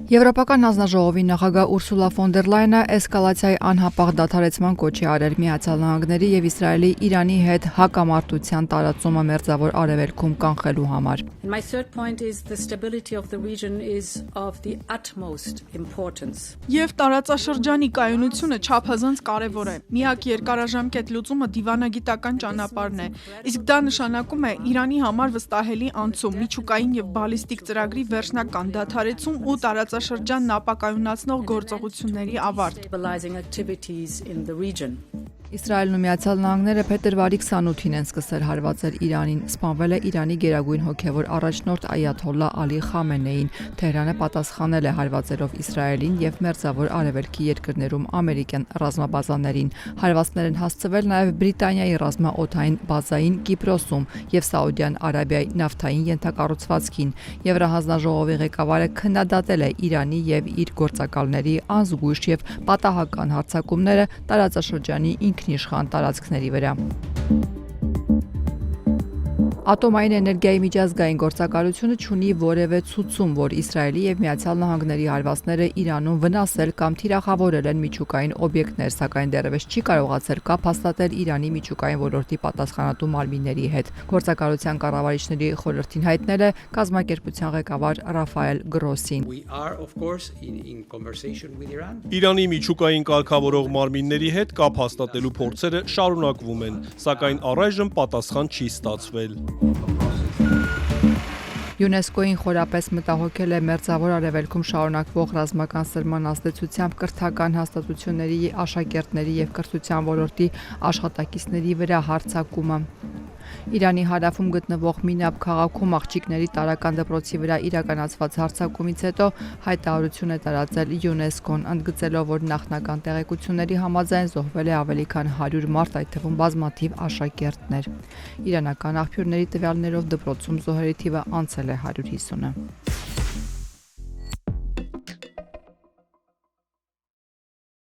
Եվրոպական հանձնաժողովի նախագահ Ուրսուլա ֆոն դեր Լայենը էսկալացիայի անհապաղ դադարեցման կոչի արել Միացյալ Նահանգների եւ Իսրայելի Իրանի հետ հակամարտության տարածումը Մերձավոր Արևելքում կանխելու համար։ My third point is the stability of the region is of the utmost importance. Եվ տարածաշրջանի կայունությունը չափազանց կարևոր է։ Միակ երկարաժամկետ լուծումը դիվանագիտական ճանապարհն է, իսկ դա նշանակում է Իրանի համար վստահելի անցում, միջուկային եւ բալիստիկ ծրագրի վերջնական դադարեցում ու տարածաշրջանն ապակայունացնող գործողությունների ավարտ։ Իսրայելն ու Միացյալ Նահանգները փետրվարի 28-ին են սկսել հարվածել Իրանին, սպանվել է Իրանի գերագույն հոգևոր առաջնորդ Այաթոլլա Ալի Խամենեին։ Թեհրանը պատասխանել է հարվածելով Իսրայելին եւ Մերձավոր Արևելքի երկրներում ամերիկյան ռազմաբազաներին։ Հարվածներ են հասցվել նաեւ Բրիտանիայի ռազմաօդային բազային Կիպրոսում եւ Սաուդյան Արաբիայի նավթային ենթակառուցվածքին։ Եվրահանձնաժողովի ղեկավարը քննադատել է Իրանի եւ իր գործակալների անզգույշ եւ պատահական հարձակումները տարածաշրջանի ինքնիշխան տարածքների վրա։ Ատոմային էներգիայի միջազգային գործակալությունը չունի որևէ ցուցում, որ Իսրայելի եւ Միացյալ Նահանգների հարվածները Իրանում վնասել կամ թիրախավորել են միջուկային օբյեկտներ, սակայն դեռևս չի կարողացել կապ հաստատել Իրանի միջուկային ոլորտի պատասխանատու մարմինների հետ։ Գործակալության կառավարիչների խորհրդին հայտնել է կազմակերպության ղեկավար Ռաֆայել Գրոսին։ Իրանի միջուկային կարգավորող մարմինների հետ կապ հաստատելու փորձերը շարունակվում են, սակայն առայժմ պատասխան չի ստացվել։ ՅՈՒՆԵՍԿՕ-ին խորապես մտահոգել է Մերձավոր Արևելքում շարունակվող ռազմական սրման ազդեցությամբ կրթական հաստատությունների աշակերտների եւ կրթության ոլորտի աշխատակիցների վրա հարձակումը։ Իրանի հարավում գտնվող Մինաբ քաղաքում աղջիկների տարրական դպրոցի վրա իրականացված հարձակումից հետո հայտարարություն է տարածել ՅՈՒՆԵՍԿՕ-ն, ընդգծելով, որ նախնական տեղեկությունների համաձայն զոհվել է ավելի քան 100 մարդ, այդ թվում բազմաթիվ աշակերտներ։ Իրանական աղբյուրների տվյալներով դպրոցում զոհերի թիվը անցել է 150-ը։